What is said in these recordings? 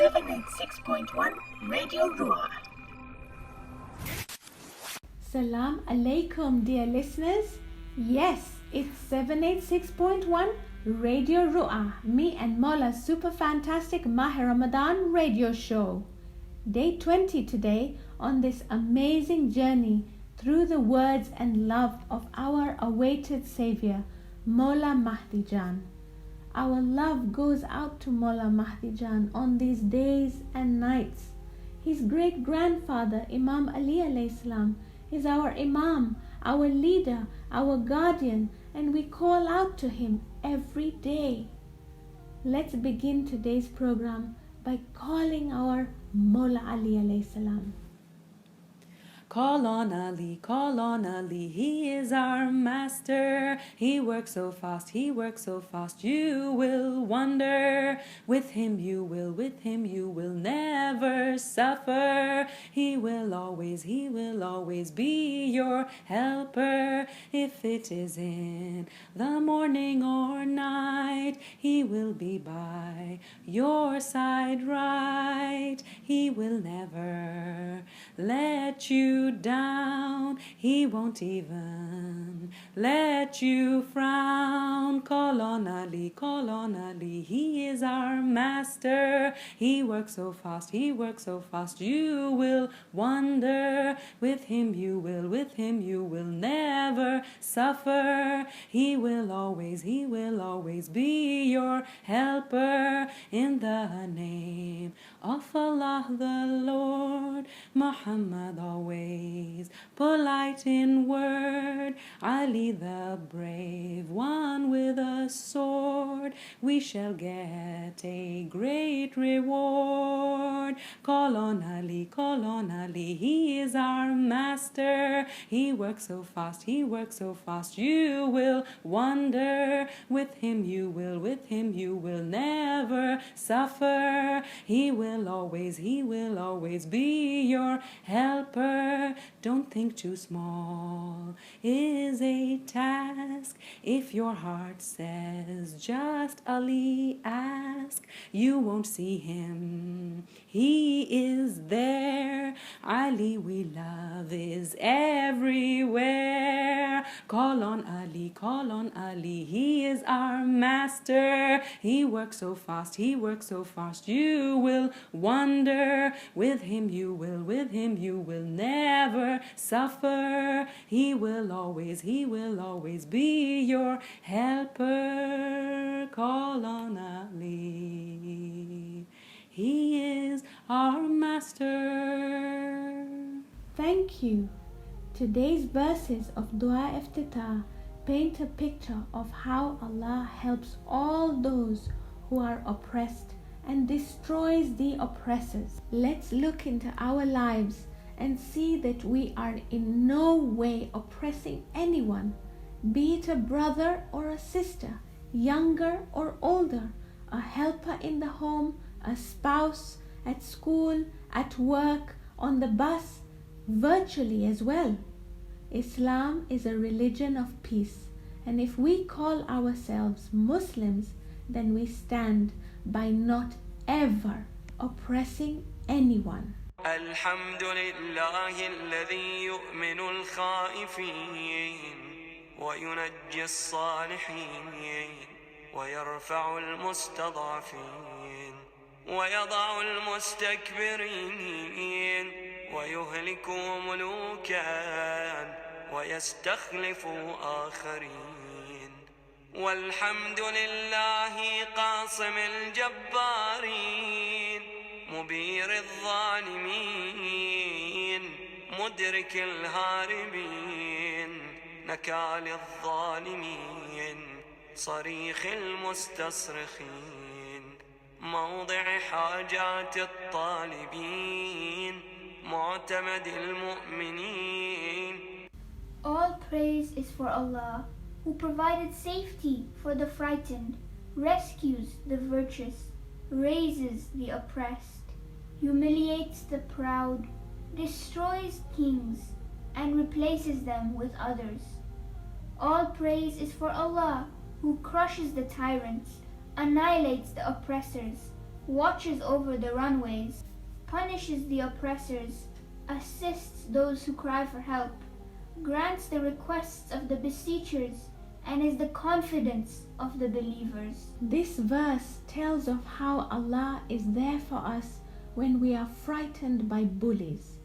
76.1 Radio RUA. Salam alaikum, dear listeners. Yes, it's 786.1 Radio RUA, me and Mola's super fantastic Maher Ramadan radio show. Day 20 today on this amazing journey through the words and love of our awaited Savior, Mola Mahdi Jan. Our love goes out to Mola Mahdi Jan on these days and nights. His great-grandfather, Imam Ali alayhi salam, is our Imam, our leader, our guardian, and we call out to him every day. Let's begin today's program by calling our Mola Ali alayhi salam. Call on Ali, he is our master. He works so fast, you will wonder. With him you will never suffer. He will always be your helper. If it is in the morning or night, he will be by your side right. He will never let you down, he won't even let you frown. Call on Ali, he is our master. He works so fast, you will wonder. With him you will never suffer. He will always be your helper. In the name of Allah the Lord, Muhammad always polite in word, Ali the brave one with a sword, we shall get a great reward. Call on Ali, he is our master. He works so fast, you will wonder. With him you will never suffer. He will always be your helper. Don't think too small is a task. If your heart says just Ali, ask. You won't see him, he is there. Ali we love is everywhere. Call on Ali, he is our master. He works so fast, you will wonder. With him you will never suffer. He will always be your helper. Call on Ali, he is our master. Thank you. Today's verses of Dua Iftitah paint a picture of how Allah helps all those who are oppressed and destroys the oppressors. Let's look into our lives and see that we are in no way oppressing anyone, be it a brother or a sister, younger or older, a helper in the home, a spouse, at school, at work, on the bus, virtually as well. Islam is a religion of peace, and if we call ourselves Muslims, then we stand by not ever oppressing anyone. الحمد لله الذي يؤمن الخائفين وينجي الصالحين ويرفع المستضعفين ويضع المستكبرين ويهلك ملوكا ويستخلف آخرين. والحمد لله قاصم الجبارين مبير الظالمين مدرك الهاربين نكال الظالمين صريخ المستصرخين موضع حاجات الطالبين معتمد المؤمنين. All praise is for Allah, who provided safety for the frightened, rescues the virtuous, raises the oppressed, humiliates the proud, destroys kings, and replaces them with others. All praise is for Allah, who crushes the tyrants, annihilates the oppressors, watches over the runways, punishes the oppressors, assists those who cry for help, grants the requests of the beseechers, and is the confidence of the believers. This verse tells of how Allah is there for us when we are frightened by bullies.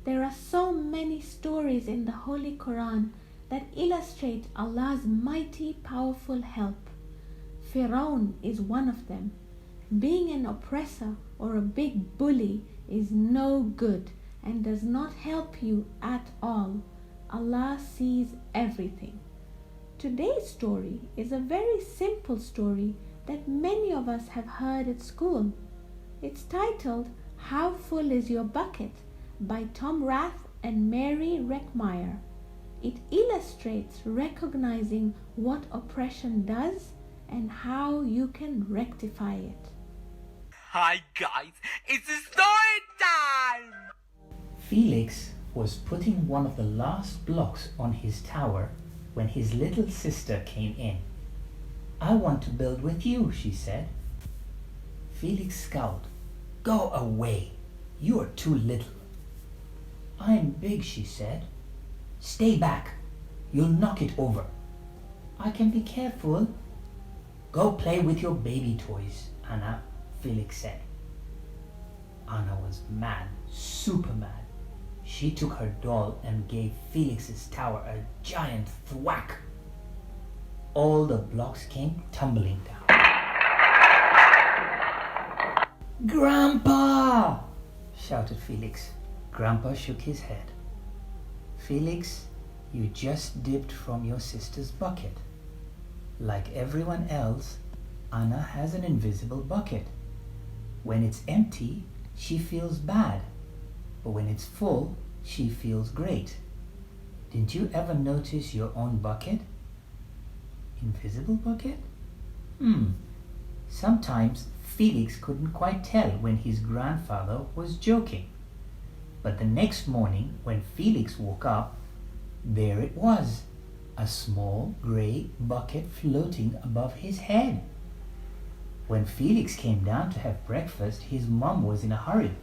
There are so many stories in the Holy Quran that illustrate Allah's mighty, powerful help. Firaun is one of them. Being an oppressor or a big bully is no good and does not help you at all. Allah sees everything. Today's story is a very simple story that many of us have heard at school. It's titled How Full Is Your Bucket by Tom Rath and Mary Reckmeyer. It illustrates recognizing what oppression does and how you can rectify it. Hi guys, it's story time! Felix was putting one of the last blocks on his tower when his little sister came in. "I want to build with you," she said. Felix scowled. "Go away, you are too little." "I'm big," she said. "Stay back, you'll knock it over." "I can be careful." "Go play with your baby toys, Anna," Felix said. Anna was mad, super mad. She took her doll and gave Felix's tower a giant thwack. All the blocks came tumbling down. "Grandpa!" shouted Felix. Grandpa shook his head. "Felix, you just dipped from your sister's bucket. Like everyone else, Anna has an invisible bucket. When it's empty, she feels bad. But when it's full, she feels great. Didn't you ever notice your own bucket? Invisible bucket? Sometimes Felix couldn't quite tell when his grandfather was joking. But the next morning, when Felix woke up, there it was, a small gray bucket floating above his head. When Felix came down to have breakfast, his mom was in a hurry.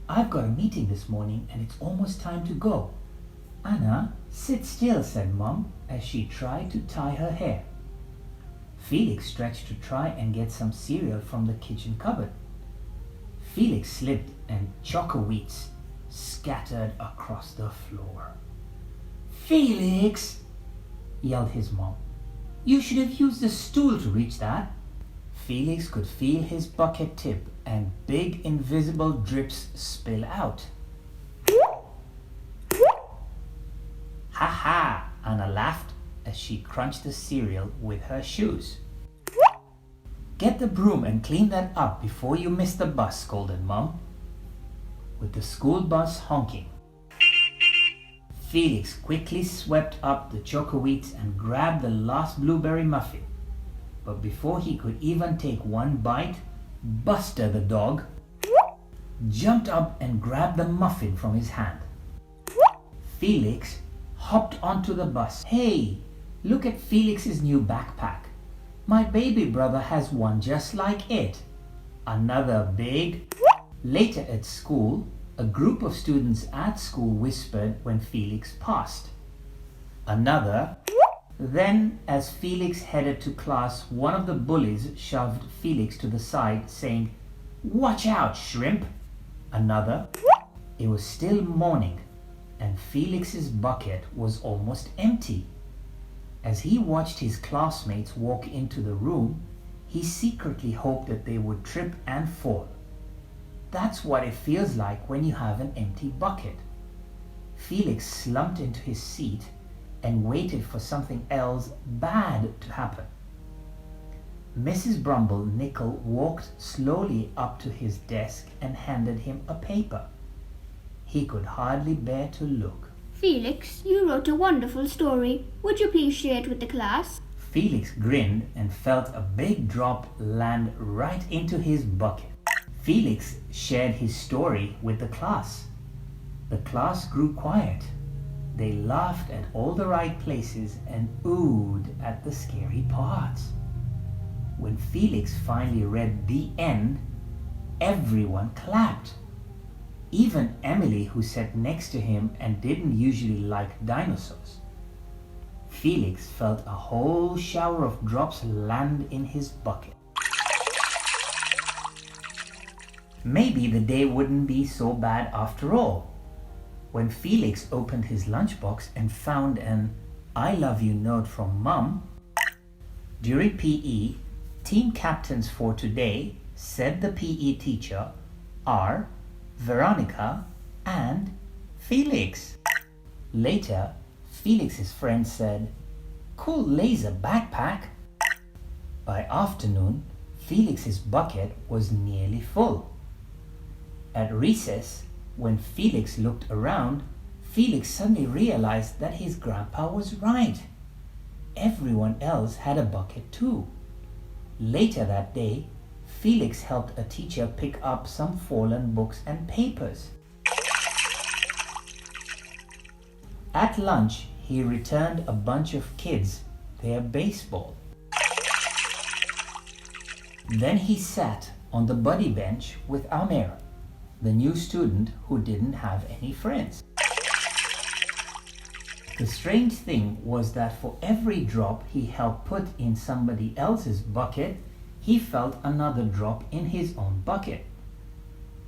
"I've got a meeting this morning and it's almost time to go." "Anna, sit still," said Mom as she tried to tie her hair. Felix stretched to try and get some cereal from the kitchen cupboard. Felix slipped and choco-wheats scattered across the floor. "Felix!" yelled his mom. "You should have used a stool to reach that." Felix could feel his bucket tip and big invisible drips spill out. "Ha ha!" Anna laughed as she crunched the cereal with her shoes. "Get the broom and clean that up before you miss the bus," scolded Mom. With the school bus honking, Felix quickly swept up the choco-wheats and grabbed the last blueberry muffin. But before he could even take one bite, Buster the dog jumped up and grabbed the muffin from his hand. Felix hopped onto the bus. "Hey, look at Felix's new backpack. My baby brother has one just like it." Another big. Later at school, a group of students at school whispered when Felix passed. Another. Then, as Felix headed to class, one of the bullies shoved Felix to the side, saying, "Watch out, shrimp!" Another. It was still morning, and Felix's bucket was almost empty. As he watched his classmates walk into the room, he secretly hoped that they would trip and fall. That's what it feels like when you have an empty bucket. Felix slumped into his seat and waited for something else bad to happen. Mrs. Brumble Nickel walked slowly up to his desk and handed him a paper. He could hardly bear to look. "Felix, you wrote a wonderful story. Would you please share it with the class?" Felix grinned and felt a big drop land right into his bucket. Felix shared his story with the class. The class grew quiet. They laughed at all the right places and oohed at the scary parts. When Felix finally read the end, everyone clapped. Even Emily, who sat next to him and didn't usually like dinosaurs. Felix felt a whole shower of drops land in his bucket. Maybe the day wouldn't be so bad after all. When Felix opened his lunchbox and found an "I love you" note from Mum, during PE, team captains for today said the PE teacher are Veronica and Felix. Later, Felix's friend said, "Cool laser backpack." By afternoon, Felix's bucket was nearly full. At recess, when Felix looked around, Felix suddenly realized that his grandpa was right. Everyone else had a bucket too. Later that day, Felix helped a teacher pick up some fallen books and papers. At lunch, he returned a bunch of kids their baseball. Then he sat on the buddy bench with Amir, the new student who didn't have any friends. The strange thing was that for every drop he helped put in somebody else's bucket, he felt another drop in his own bucket.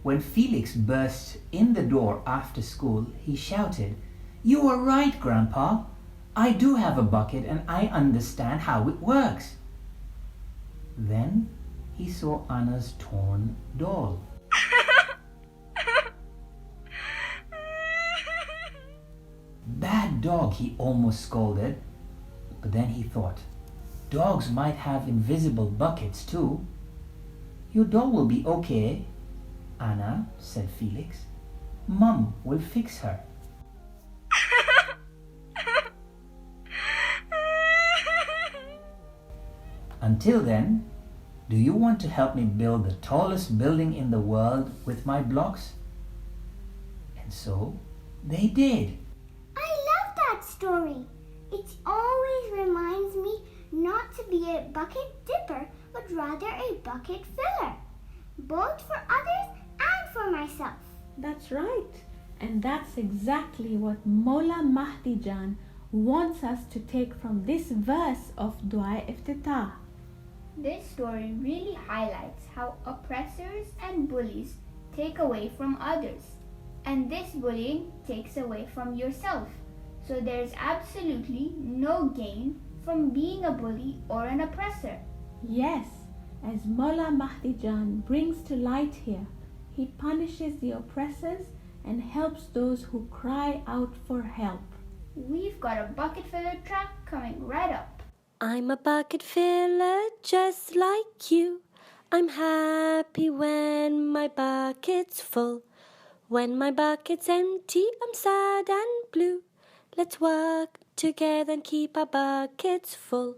When Felix burst in the door after school, he shouted, "You are right, Grandpa. I do have a bucket and I understand how it works." Then he saw Anna's torn doll. "Bad dog," he almost scolded. But then he thought, dogs might have invisible buckets too. "Your doll will be okay, Anna," said Felix. "Mum will fix her." Until then, do you want to help me build the tallest building in the world with my blocks? And so they did. I love that story. It always reminds me not to be a bucket dipper, but rather a bucket filler, both for others and for myself. That's right. And that's exactly what Mola Mahdi Jan wants us to take from this verse of Dua Iftitah. This story really highlights how oppressors and bullies take away from others. And this bullying takes away from yourself. So there's absolutely no gain from being a bully or an oppressor. Yes, as Mola Mahdi Jan brings to light here, he punishes the oppressors and helps those who cry out for help. We've got a bucket filler track coming right up. I'm a bucket filler just like you. I'm happy when my bucket's full. When my bucket's empty, I'm sad and blue. Let's work together and keep our buckets full.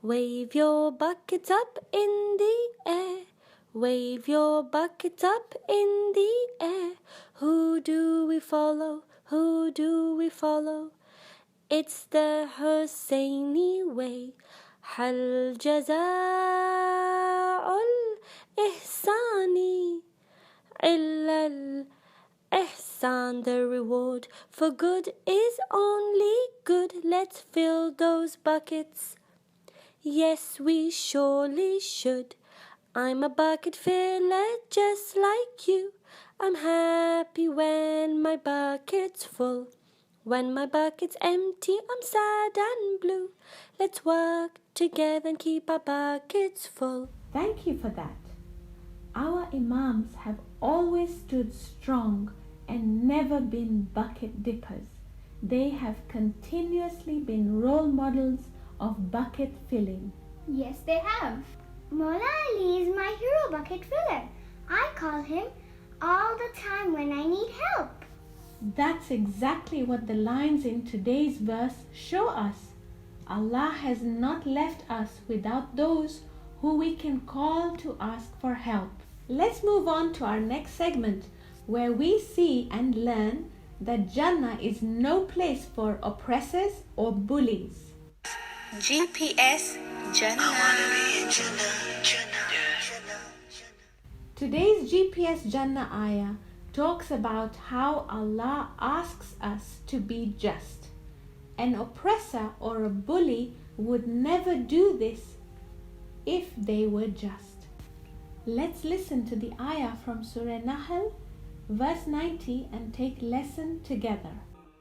Wave your buckets up in the air. Wave your buckets up in the air. Who do we follow? Who do we follow? It's the Husseini way. هل جزاء الإحسان إلا الإحسان. The reward for good is only good. Let's fill those buckets. Yes, we surely should. I'm a bucket filler just like you. I'm happy when my bucket's full. When my bucket's empty, I'm sad and blue. Let's work together and keep our buckets full. Thank you for that. Our Imams have always stood strong and never been bucket dippers. They have continuously been role models of bucket filling. Yes, they have. Mola Ali is my hero bucket filler. I call him all the time when I need help. That's exactly what the lines in today's verse show us. Allah has not left us without those who we can call to ask for help. Let's move on to our next segment, where we see and learn that Jannah is no place for oppressors or bullies. GPS Jannah. Today's GPS Jannah ayah talks about how Allah asks us to be just. An oppressor or a bully would never do this if they were just. Let's listen to the ayah from Surah Nahl, verse 90, and take lesson together.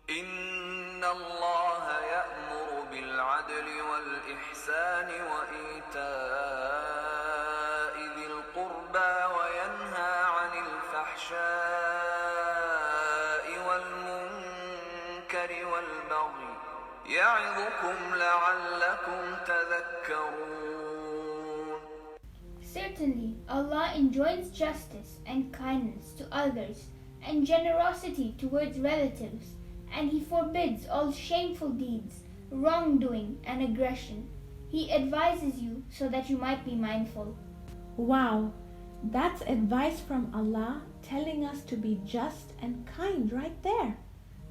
إن الله يأمر بالعدل والإحسان وإيتاء ذي القربى وينهى عن الفحشاء والمنكر والبغي يعظكم لعلكم تذكرون. Certainly, Allah enjoins justice and kindness to others and generosity towards relatives, and He forbids all shameful deeds, wrongdoing, and aggression. He advises you so that you might be mindful. Wow, that's advice from Allah telling us to be just and kind right there.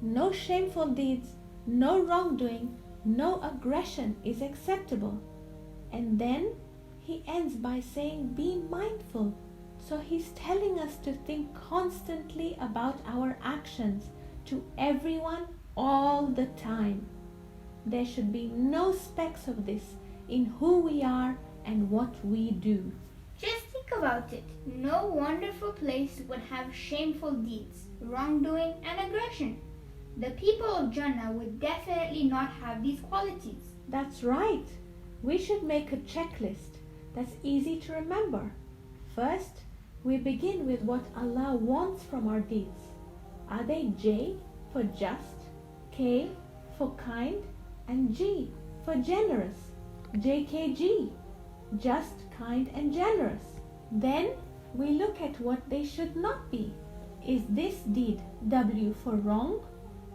No shameful deeds, no wrongdoing, no aggression is acceptable. And then He ends by saying, be mindful. So He's telling us to think constantly about our actions to everyone all the time. There should be no specks of this in who we are and what we do. Just think about it. No wonderful place would have shameful deeds, wrongdoing, and aggression. The people of Jannah would definitely not have these qualities. That's right. We should make a checklist that's easy to remember. First, we begin with what Allah wants from our deeds. Are they J for just, K for kind, and G for generous? JKG, just, kind, and generous. Then we look at what they should not be. Is this deed W for wrong,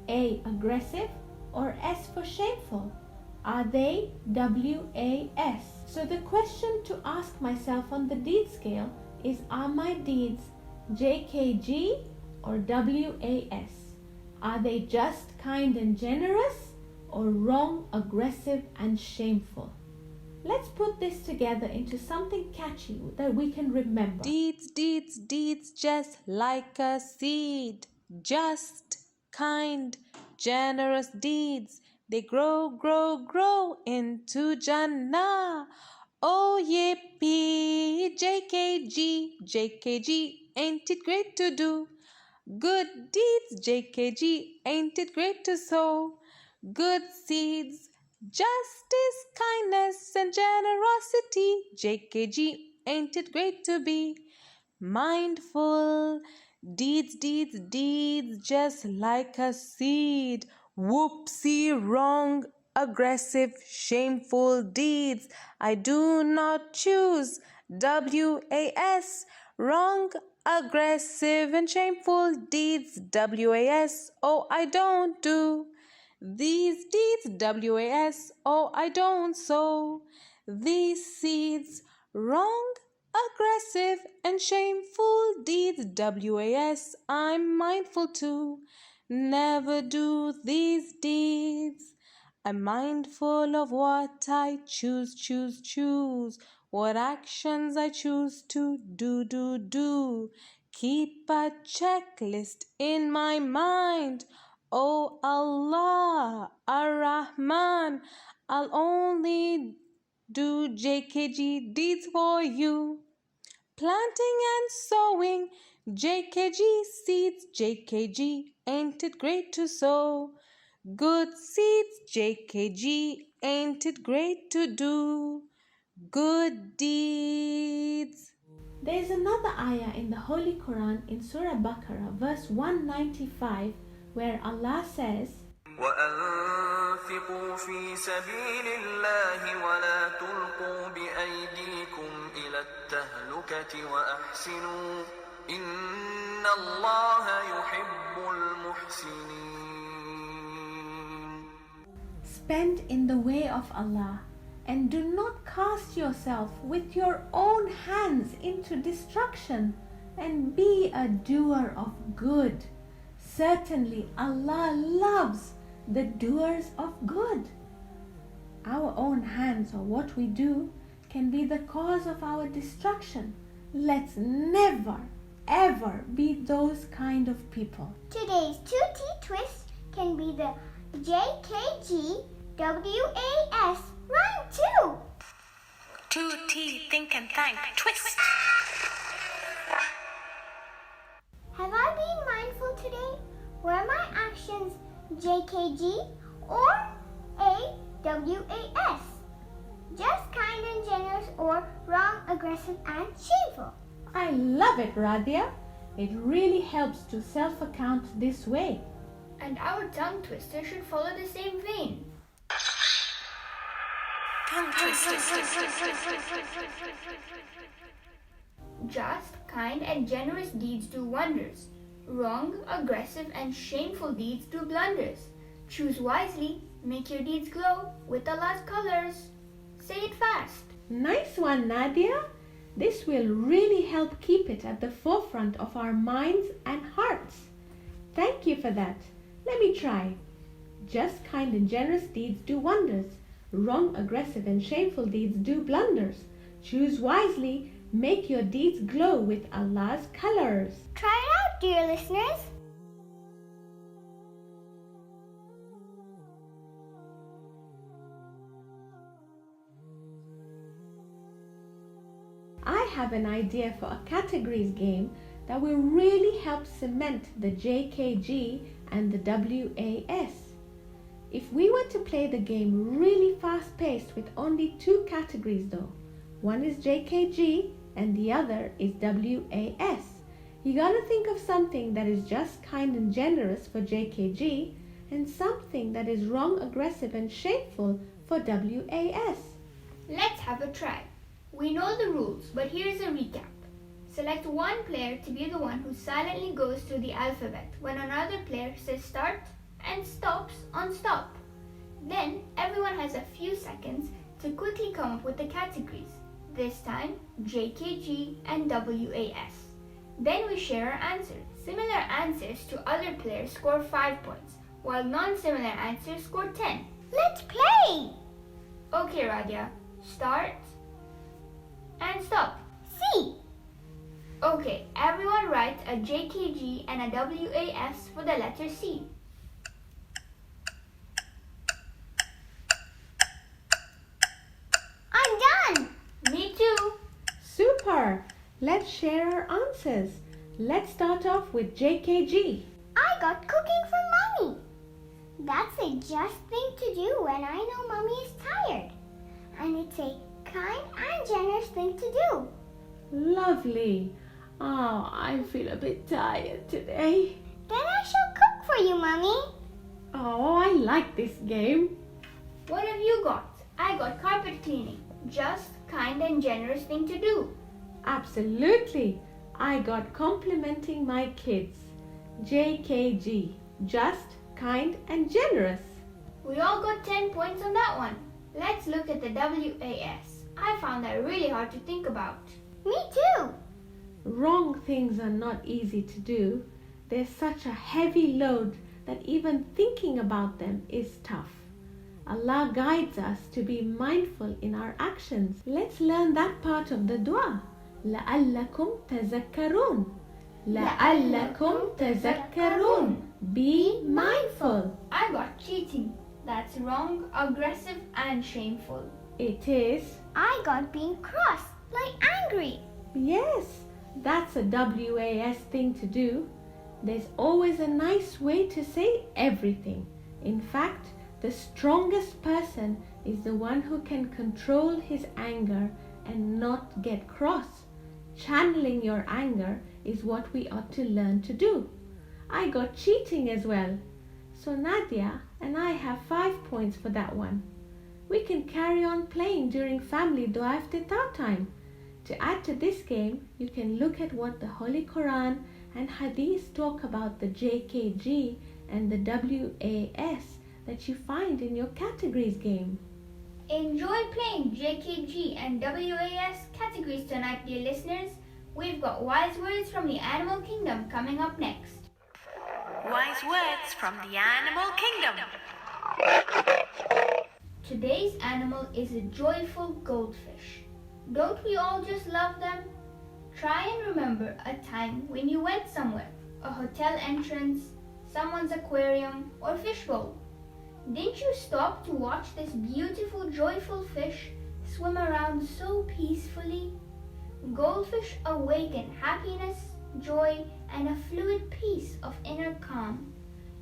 A aggressive, or S for shameful? Are they WAS? So the question to ask myself on the deed scale is, are my deeds JKG or WAS? Are they just, kind, and generous, or wrong, aggressive, and shameful? Let's put this together into something catchy that we can remember. Deeds, deeds, deeds, just like a seed. Just, kind, generous deeds. They grow, grow, grow into Jannah. Oh, yippee, JKG, JKG, ain't it great to do? Good deeds, JKG, ain't it great to sow? Good seeds, justice, kindness, and generosity, JKG, ain't it great to be? Mindful, deeds, deeds, deeds, just like a seed. Whoopsie, wrong, aggressive, shameful deeds. I do not choose. WAS, wrong, aggressive, and shameful deeds. WAS, oh, I don't do. These deeds, WAS, oh, I don't sow. These seeds, wrong, aggressive, and shameful deeds. WAS, I'm mindful to never do these deeds. I'm mindful of what I choose, what actions I choose to do. Keep a checklist in my mind. Oh Allah, Ar-Rahman, I'll only do JKG deeds for you. Planting and sowing, JKG seeds, JKG, ain't it great to sow? Good seeds, JKG, ain't it great to do? Good deeds. There's another ayah in the Holy Quran in Surah Baqarah, verse 195, where Allah says, وأنفقوا في سبيل الله ولا تلقوا بأيديكم إلى التهلكة وأحسنوا إن الله يحب المحسنين. Spend in the way of Allah, and do not cast yourself with your own hands into destruction, and be a doer of good. Certainly Allah loves the doers of good. Our own hands, or what we do, can be the cause of our destruction. Let's never, ever be those kind of people. Today's 2T twist can be the JKGWAS rhyme too. 2T Think and Thank Twist. Have I been mindful today? Were my actions JKG or AWAS? Just kind and generous or wrong, aggressive and shameful? I love it, Radia. It really helps to self-account this way. And our tongue twister should follow the same vein. Tongue twister. Just, kind and generous deeds do wonders. Wrong, aggressive and shameful deeds do blunders. Choose wisely, make your deeds glow with Allah's colors. Say it fast. Nice one, Nadia. This will really help keep it at the forefront of our minds and hearts. Thank you for that. Let me try. Just, kind and generous deeds do wonders. Wrong, aggressive and shameful deeds do blunders. Choose wisely, make your deeds glow with Allah's colors. Try it out, dear listeners. I have an idea for a categories game that will really help cement the JKG and the WAS. If we were to play the game really fast-paced with only 2 categories though, one is JKG and the other is WAS, you gotta think of something that is just, kind and generous for JKG and something that is wrong, aggressive and shameful for WAS. Let's have a try. We know the rules, but here's a recap. Select one player to be the one who silently goes through the alphabet when another player says start and stops on stop. Then everyone has a few seconds to quickly come up with the categories, this time JKG and WAS. Then we share our answers. Similar answers to other players score 5 points, while non-similar answers score 10. Let's play! Okay, Radia, start and stop. C. Okay, everyone write a JKG and a WAS for the letter C. I'm done! Me too. Super! Let's share our answers. Let's start off with JKG. I got cooking for Mommy. That's a just thing to do when I know Mommy is tired. And it's a kind and generous thing to do. Lovely. Oh, I feel a bit tired today. Then I shall cook for you, Mommy. Oh, I like this game. What have you got? I got carpet cleaning. Just, kind and generous thing to do. Absolutely. I got complimenting my kids. JKG. Just, kind and generous. We all got 10 points on that one. Let's look at the WAS. I found that really hard to think about. Me too. Wrong things are not easy to do. There's such a heavy load that even thinking about them is tough. Allah guides us to be mindful in our actions. Let's learn that part of the dua. لَعَلَّكُمْ تَذَكَّرُونَ لَعَلَّكُمْ تَذَكَّرُونَ. Be mindful. I got cheating. That's wrong, aggressive and shameful. It is. I got being cross, like angry. Yes, that's a WAS thing to do. There's always a nice way to say everything. In fact, the strongest person is the one who can control his anger and not get cross. Channeling your anger is what we ought to learn to do. I got cheating as well. So Nadia and I have 5 points for that one. We can carry on playing during family dua iftitar time. To add to this game, you can look at what the Holy Quran and Hadith talk about the JKG and the WAS that you find in your categories game. Enjoy playing JKG and WAS categories tonight, dear listeners. We've got wise words from the animal kingdom coming up next. Wise words from the animal kingdom. Today's animal is a joyful goldfish. Don't we all just love them? Try and remember a time when you went somewhere, a hotel entrance, someone's aquarium, or fishbowl. Didn't you stop to watch this beautiful, joyful fish swim around so peacefully? Goldfish awaken happiness, joy, and a fluid peace of inner calm.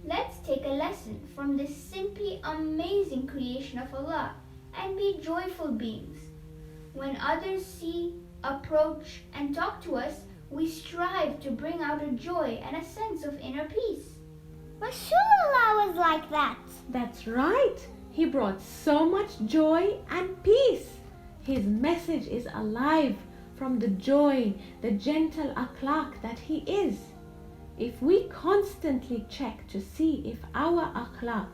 Let's take a lesson from this simply amazing creation of Allah and be joyful beings. When others see, approach, and talk to us, we strive to bring out a joy and a sense of inner peace. Rasulullah was like that. That's right. He brought so much joy and peace. His message is alive from the joy, the gentle akhlaq that he is. If we constantly check to see if our akhlaq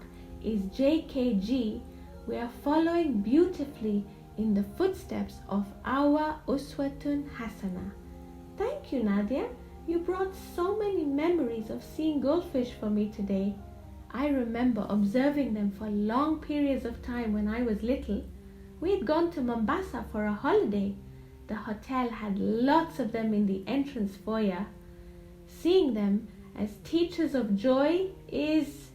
is JKG, we are following beautifully in the footsteps of our Uswatun Hasana. Thank you, Nadia. You brought so many memories of seeing goldfish for me today. I remember observing them for long periods of time when I was little. We had gone to Mombasa for a holiday. The hotel had lots of them in the entrance foyer. Seeing them as teachers of joy is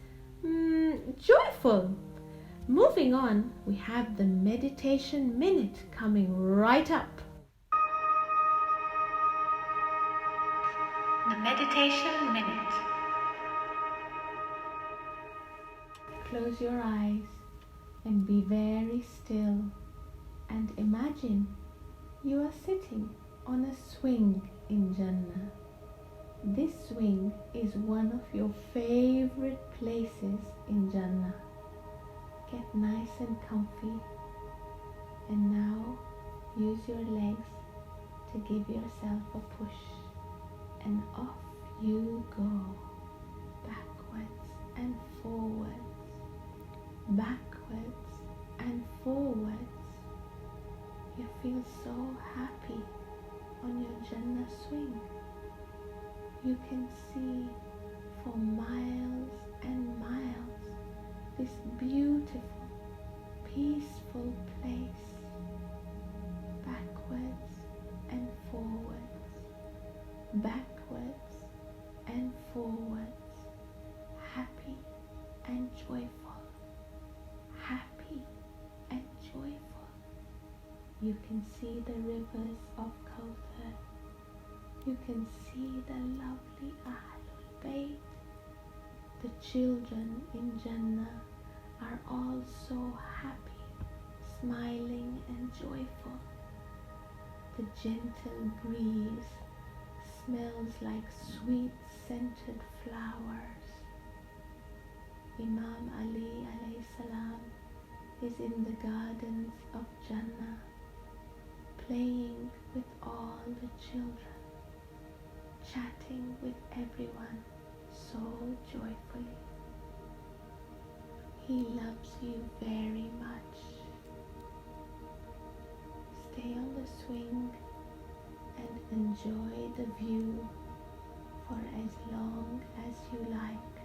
joyful. Moving on, we have the meditation minute coming right up. The Meditation Minute. Close your eyes and be very still and imagine you are sitting on a swing in Jannah. This swing is one of your favorite places in Jannah. Get nice and comfy, and now use your legs to give yourself a push, and off you go, backwards and forwards, backwards and forwards. You feel so happy on your Jannah swing. You can see for miles and miles this beautiful, peaceful place, backwards and forwards, backwards and forwards, happy and joyful, happy and joyful. You can see the rivers of Kauthar. You can see the lovely Ahlul Bayt. The children in Jannah are all so happy, smiling and joyful. The gentle breeze smells like sweet scented flowers. Imam Ali alayhi salam is in the gardens of Jannah, playing with all the children, chatting with everyone so joyfully. He loves you very much. Stay on the swing and enjoy the view for as long as you like.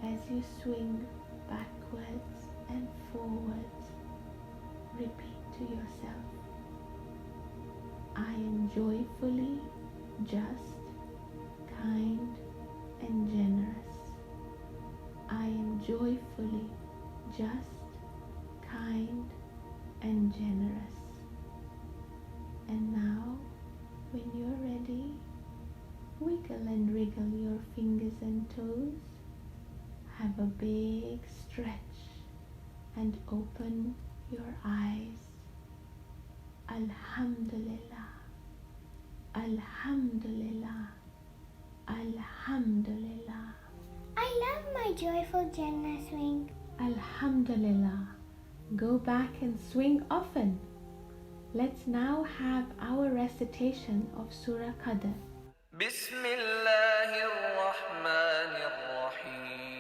As you swing backwards and forwards, repeat to yourself, I am joyfully just, kind and generous. I am joyfully just, kind and generous. And now, when you're ready, wiggle and wriggle your fingers and toes. Have a big stretch and open your eyes. Alhamdulillah, Alhamdulillah, Alhamdulillah. I love my joyful Jannah swing. Alhamdulillah. Go back and swing often. Let's now have our recitation of Surah Qadr. بسم الله الرحمن الرحيم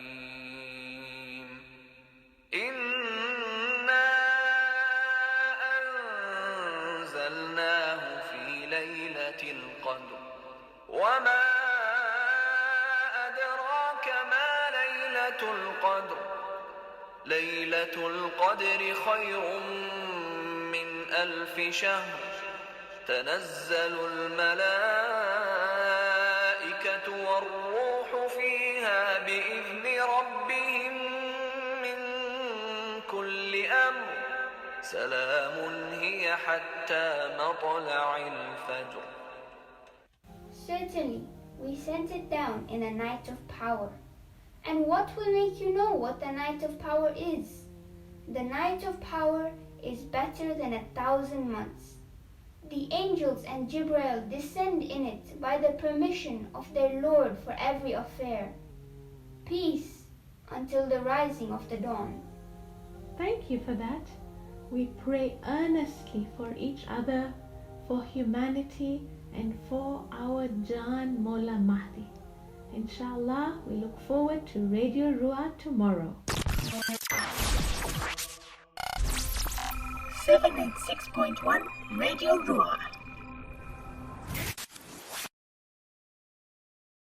إنا أنزلناه في ليلة القدر وما أدراك ما ليلة القدر ليلة القدر خير من ألف شهر تنزل الملائكة والروح فيها بإذن ربهم من كل أمر سلام هي حتى مطلع الفجر. Certainly, we sent it down in a night of power. And what will make you know what the night of power is? The night of power is better than 1,000 months. The angels and Jibreel descend in it by the permission of their Lord for every affair. Peace until the rising of the dawn. Thank you for that. We pray earnestly for each other, for humanity, and for our Jan Mola Mahdi. Inshallah, we look forward to Radio RUA tomorrow. 786.1 Radio RUA.